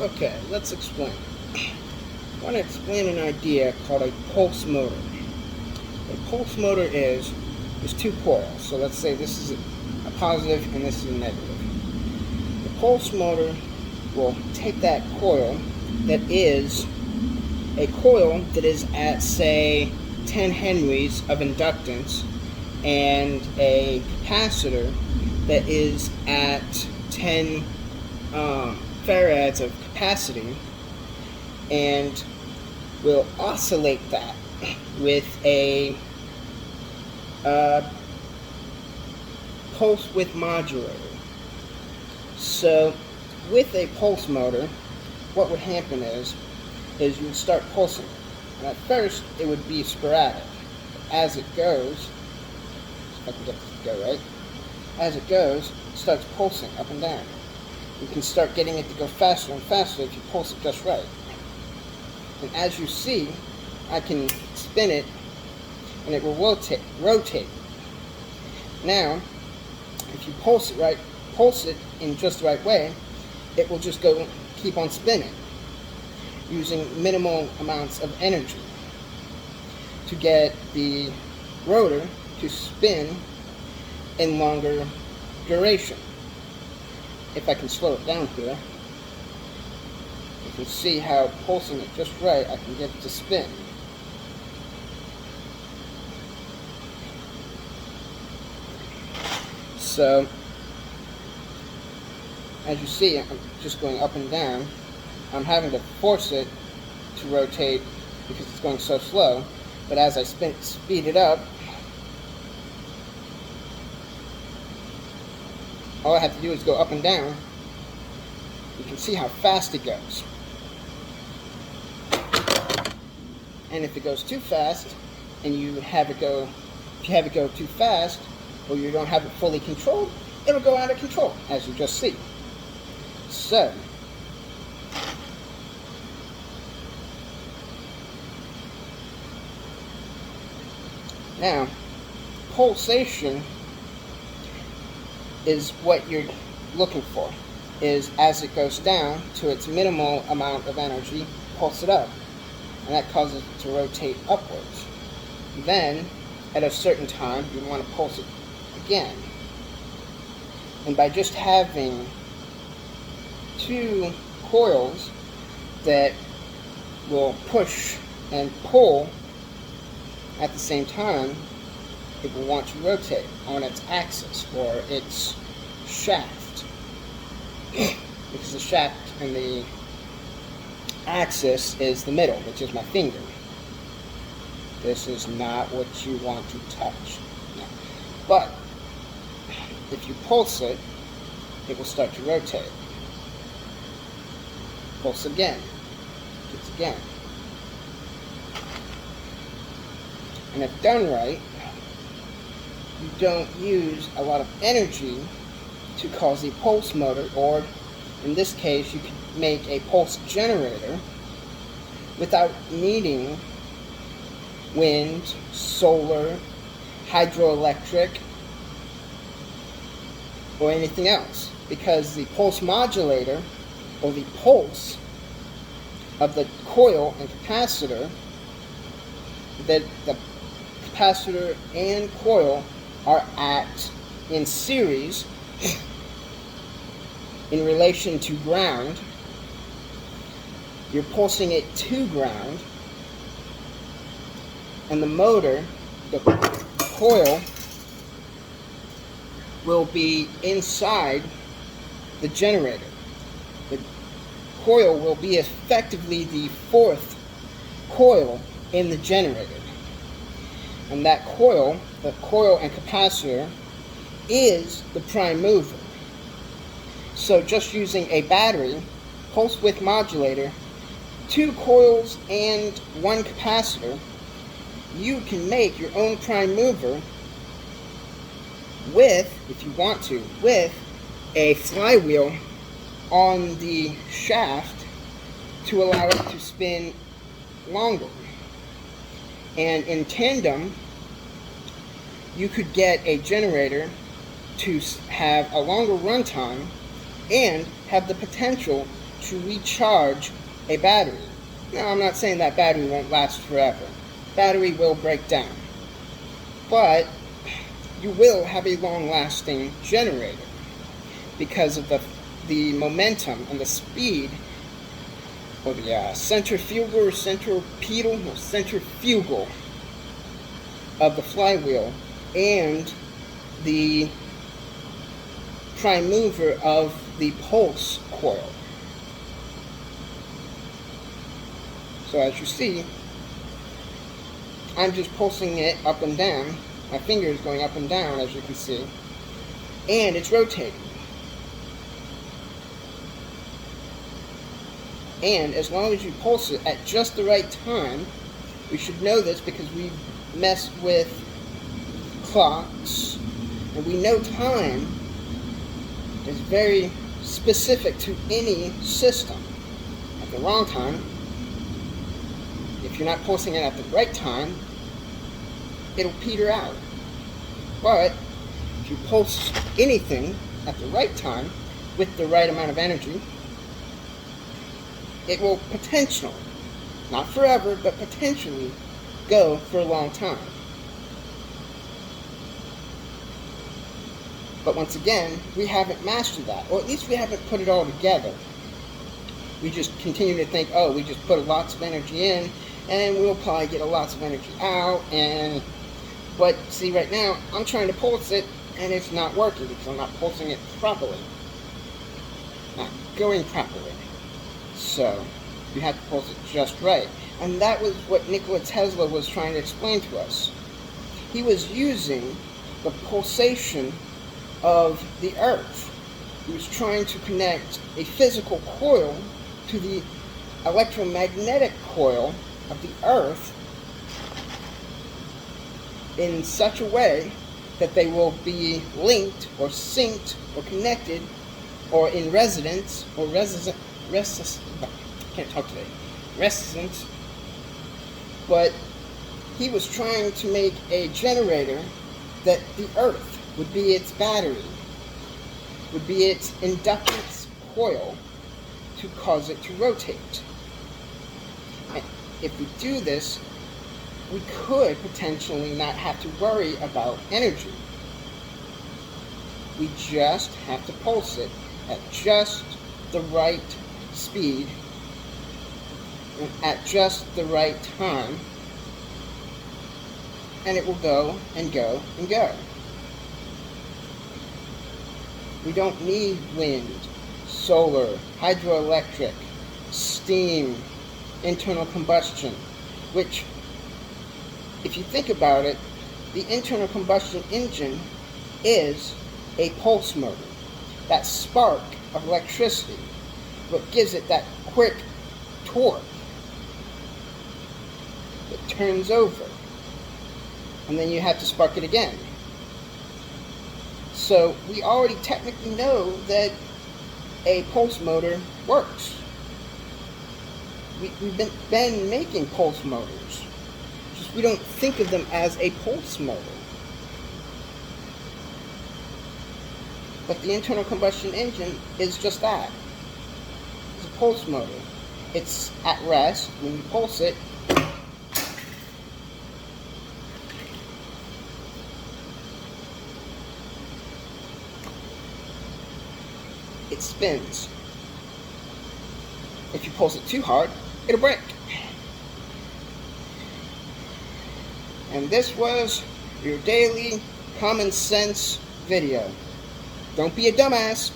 Okay, let's explain. I want to explain an idea called a pulse motor. A pulse motor is two coils. So let's say this is a positive and this is a negative. The pulse motor will take that coil that is at, say, 10 henries of inductance and a capacitor that is at 10 farads of capacity, and will oscillate that with a pulse width modulator. So with a pulse motor, what would happen is you would start pulsing it. And at first it would be sporadic. As it goes, if I can get this to go right, as it goes, it starts pulsing up and down. You can start getting it to go faster and faster if you pulse it just right. And as you see, I can spin it and it will rotate. Now, if you pulse it in just the right way, it will just keep on spinning, using minimal amounts of energy to get the rotor to spin in longer duration. If I can slow it down here, you can see how pulsing it just right, I can get it to spin. So, as you see, I'm just going up and down. I'm having to force it to rotate because it's going so slow, but as I speed it up, all I have to do is go up and down. You can see how fast it goes. And if it goes too fast, and if you have it go too fast, or you don't have it fully controlled, it'll go out of control, as you just see. So, now, pulsation is what you're looking for, is as it goes down to its minimal amount of energy, pulse it up, and that causes it to rotate upwards. Then, at a certain time, you want to pulse it again. And by just having two coils that will push and pull at the same time, it will want to rotate on its axis, or its shaft. Because the shaft and the axis is the middle, which is my finger. This is not what you want to touch. No. But if you pulse it, it will start to rotate. Pulse again. Pulse again. And if done right, you don't use a lot of energy to cause a pulse motor, or in this case, you could make a pulse generator without needing wind, solar, hydroelectric, or anything else, because the pulse modulator, or the pulse of the coil and capacitor, that the capacitor and coil are in series in relation to ground. You're pulsing it to ground, and the motor, the coil, will be inside the generator. The coil will be effectively the fourth coil in the generator. And that coil, the coil and capacitor, is the prime mover. So just using a battery, pulse width modulator, two coils and one capacitor, you can make your own prime mover with, if you want to, with a flywheel on the shaft to allow it to spin longer. And in tandem, you could get a generator to have a longer runtime and have the potential to recharge a battery. Now, I'm not saying that battery won't last forever. Battery will break down. But you will have a long-lasting generator because of the momentum and the speed, or the centrifugal of the flywheel, and the prime mover of the pulse coil. So as you see, I'm just pulsing it up and down. My finger is going up and down, as you can see, and it's rotating. And as long as you pulse it at just the right time, we should know this because we messed with clocks, and we know time is very specific to any system. At the wrong time, if you're not pulsing it at the right time, it'll peter out. But if you pulse anything at the right time with the right amount of energy, it will potentially, not forever, but potentially go for a long time. But once again, we haven't mastered that, or at least we haven't put it all together. We just continue to think, oh, we just put lots of energy in, and we'll probably get lots of energy out. But see, right now, I'm trying to pulse it, and it's not working because I'm not pulsing it properly. Not going properly. So, you have to pulse it just right. And that was what Nikola Tesla was trying to explain to us. He was using the pulsation of the Earth. He was trying to connect a physical coil to the electromagnetic coil of the Earth in such a way that they will be linked or synced or connected or in resonance or resonance, but he was trying to make a generator that the Earth would be its battery, would be its inductance coil to cause it to rotate. And if we do this, we could potentially not have to worry about energy. We just have to pulse it at just the right speed and at just the right time, and it will go and go and go. We don't need wind, solar, hydroelectric, steam, internal combustion, which, if you think about it, the internal combustion engine is a pulse motor. That spark of electricity, what gives it that quick torque that turns over, and then you have to spark it again. So we already technically know that a pulse motor works. We've been making pulse motors. Just we don't think of them as a pulse motor. But the internal combustion engine is just that. It's a pulse motor. It's at rest. When you pulse it, it spins. If you pulse it too hard, it'll break. And this was your daily common sense video. Don't be a dumbass.